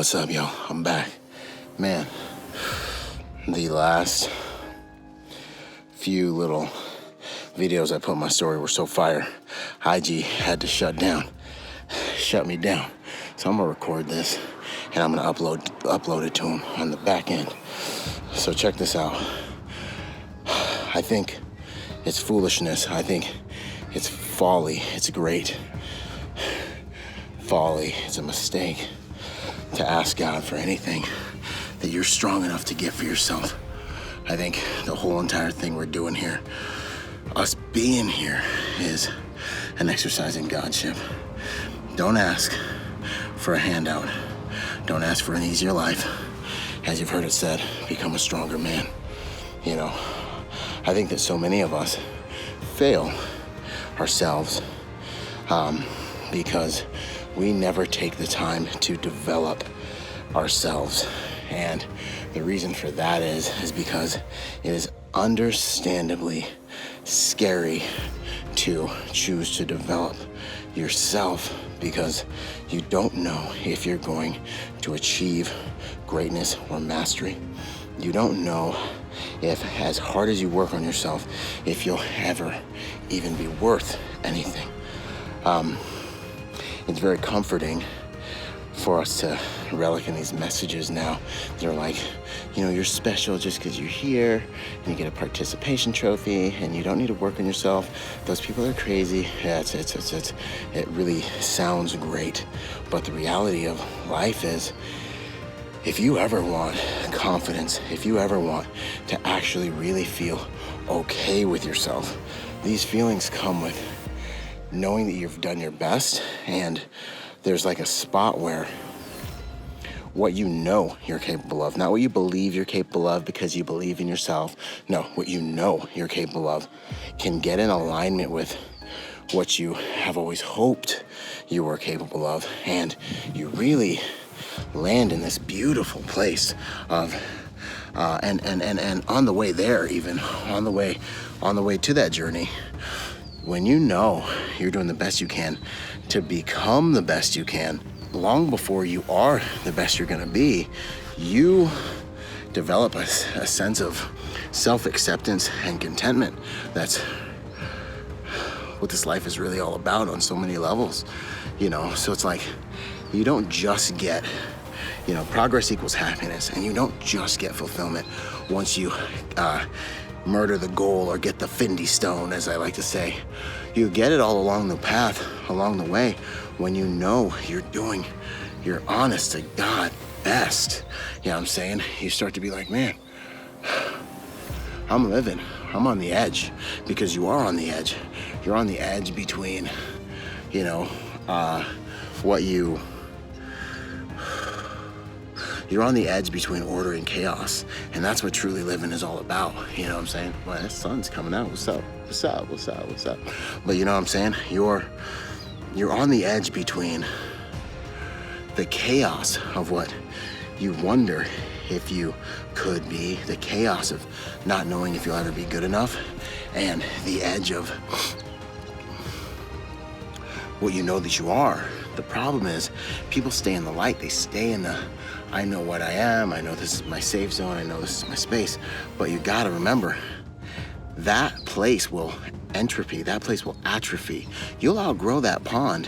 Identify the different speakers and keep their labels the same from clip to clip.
Speaker 1: What's up, yo? I'm back. Man, the last few little videos I put in my story were so fire. IG had to shut me down. So I'm gonna record this and I'm gonna upload it to him on the back end. So check this out. I think it's foolishness. I think it's folly. It's great folly. It's a mistake to ask God for anything that you're strong enough to get for yourself. I think the whole entire thing we're doing here, us being here, is an exercise in Godship. Don't ask for a handout. Don't ask for an easier life. As you've heard it said, become a stronger man. You know, I think that so many of us fail ourselves because we never take the time to develop ourselves. And the reason for that is because it is understandably scary to choose to develop yourself, because you don't know if you're going to achieve greatness or mastery. You don't know if, as hard as you work on yourself, if you'll ever even be worth anything. It's very comforting for us to relic in these messages now. They're like, you know, you're special just because you're here and you get a participation trophy and you don't need to work on yourself. Those people are crazy. Yeah, it really sounds great. But the reality of life is, if you ever want confidence, if you ever want to actually really feel okay with yourself, these feelings come with knowing that you've done your best, and there's like a spot where what you know you're capable of, not what you believe you're capable of because you believe in yourself. No, what you know you're capable of can get in alignment with what you have always hoped you were capable of, and you really land in this beautiful place of and on the way there, even on the way to that journey, when you know you're doing the best you can to become the best you can, long before you are the best you're gonna be, you develop a sense of self-acceptance and contentment. That's what this life is really all about on so many levels, you know? So it's like, you don't just get, you know, progress equals happiness, and you don't just get fulfillment once you murder the goal or get the Findy stone, as I like to say. You get it all along the path, along the way, when you know you're doing your honest to God best. You know what I'm saying? You start to be like, man, I'm living. I'm on the edge, because you are on the edge. You're on the edge between, you know, you're on the edge between order and chaos. And that's what truly living is all about. You know what I'm saying? Well, the sun's coming out. What's up? But you know what I'm saying? You're on the edge between the chaos of what you wonder if you could be, the chaos of not knowing if you'll ever be good enough, and the edge of what you know that you are. The problem is, people stay in the light. They stay in the, I know what I am, I know this is my safe zone, I know this is my space. But you gotta remember, that place will entropy, that place will atrophy. You'll outgrow that pond,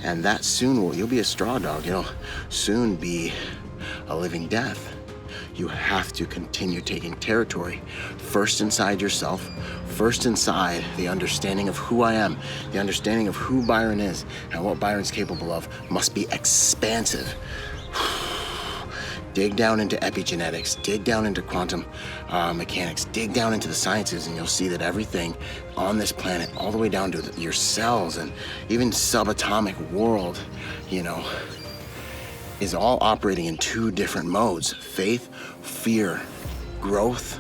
Speaker 1: and that soon you'll be a straw dog. You'll soon be a living death. You have to continue taking territory, first inside yourself, first inside the understanding of who I am, the understanding of who Byron is and what Byron's capable of must be expansive. Dig down into epigenetics, dig down into quantum mechanics, dig down into the sciences, and you'll see that everything on this planet, all the way down to your cells and even subatomic world, you know, is all operating in two different modes: faith, fear, growth,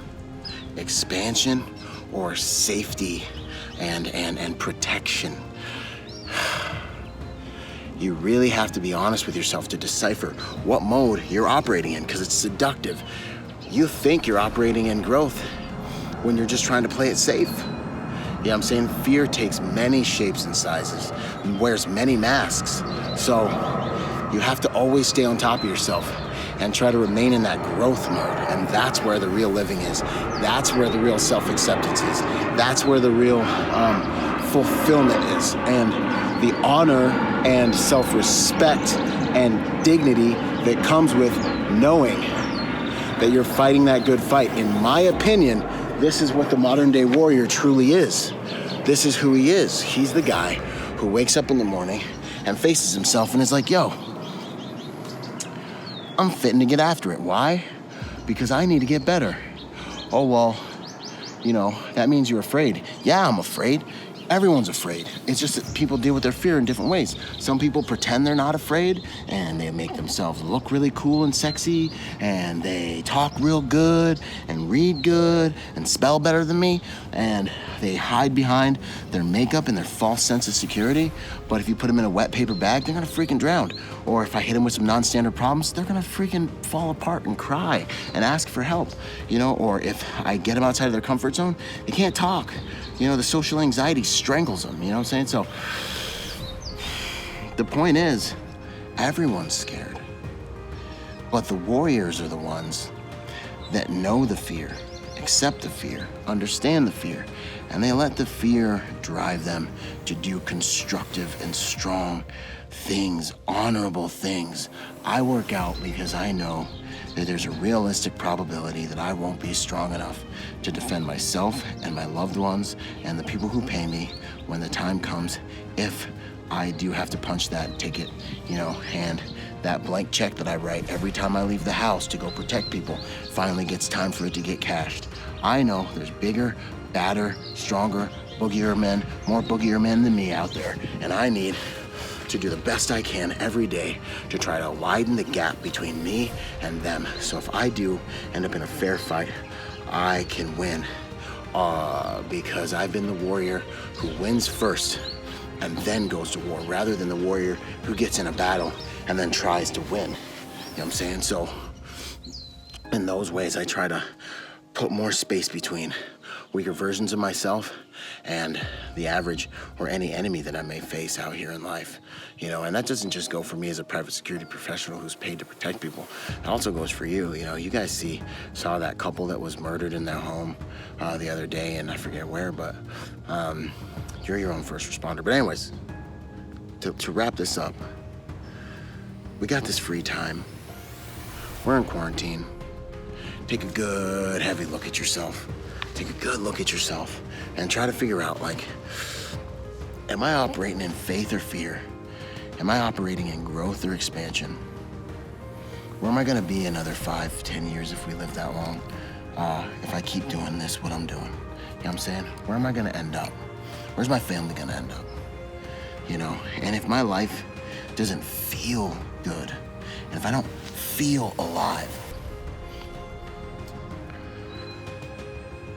Speaker 1: expansion, or safety and protection. You really have to be honest with yourself to decipher what mode you're operating in, because it's seductive. You think you're operating in growth when you're just trying to play it safe. Yeah, I'm saying fear takes many shapes and sizes and wears many masks. So You have to always stay on top of yourself and try to remain in that growth mode. And that's where the real living is. That's where the real self-acceptance is. That's where the real fulfillment is. And the honor and self-respect and dignity that comes with knowing that you're fighting that good fight. In my opinion, this is what the modern day warrior truly is. This is who he is. He's the guy who wakes up in the morning and faces himself and is like, yo, I'm fitting to get after it. Why? Because I need to get better. Oh, well, you know, that means you're afraid. Yeah, I'm afraid. Everyone's afraid. It's just that people deal with their fear in different ways. Some people pretend they're not afraid and they make themselves look really cool and sexy and they talk real good and read good and spell better than me and they hide behind their makeup and their false sense of security. But if you put them in a wet paper bag, they're gonna freaking drown. Or if I hit them with some non-standard problems, they're gonna freaking fall apart and cry and ask for help, you know? Or if I get them outside of their comfort zone, they can't talk. You know, the social anxiety strangles them, you know what I'm saying? So the point is, everyone's scared. But the warriors are the ones that know the fear, accept the fear, understand the fear, and they let the fear drive them to do constructive and strong things, honorable things. I work out because I know that there's a realistic probability that I won't be strong enough to defend myself and my loved ones and the people who pay me when the time comes, if I do have to punch that ticket, you know, and that blank check that I write every time I leave the house to go protect people finally gets time for it to get cashed. I know there's bigger, badder, stronger, boogier men, more boogier men than me out there, and I need to do the best I can every day to try to widen the gap between me and them. So if I do end up in a fair fight, I can win because I've been the warrior who wins first and then goes to war, rather than the warrior who gets in a battle and then tries to win. You know what I'm saying? So in those ways, I try to put more space between weaker versions of myself and the average or any enemy that I may face out here in life. You know, and that doesn't just go for me as a private security professional who's paid to protect people. It also goes for you. You know, you guys saw that couple that was murdered in their home the other day, and I forget where, but you're your own first responder. But anyways, to wrap this up, we got this free time. We're in quarantine. Take a good heavy look at yourself. Take a good look at yourself and try to figure out, like, am I operating in faith or fear? Am I operating in growth or expansion? Where am I gonna be another 5, 10 years if we live that long? If I keep doing this, what I'm doing. You know what I'm saying? Where am I gonna end up? Where's my family gonna end up? You know, and if my life doesn't feel good, and if I don't feel alive,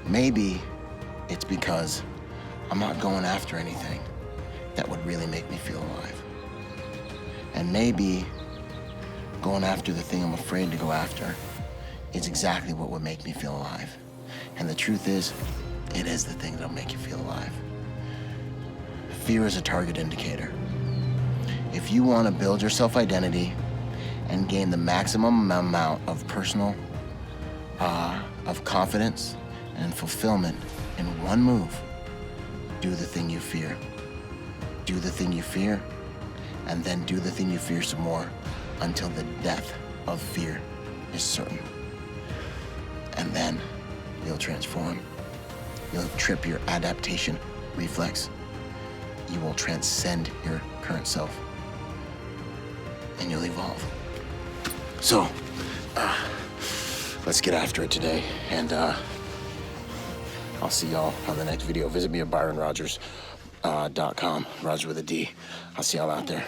Speaker 1: maybe it's because I'm not going after anything that would really make me feel alive. And maybe going after the thing I'm afraid to go after is exactly what would make me feel alive. And the truth is, it is the thing that'll make you feel alive. Fear is a target indicator. If you want to build your self-identity and gain the maximum amount of personal, of confidence and fulfillment in one move, do the thing you fear. Do the thing you fear, and then do the thing you fear some more until the death of fear is certain. And then you'll transform. You'll trip your adaptation reflex. You will transcend your current self, and you'll evolve. So, let's get after it today, and I'll see y'all on the next video. Visit me at ByronRodgers.com, Rodgers with a D. I'll see y'all out there.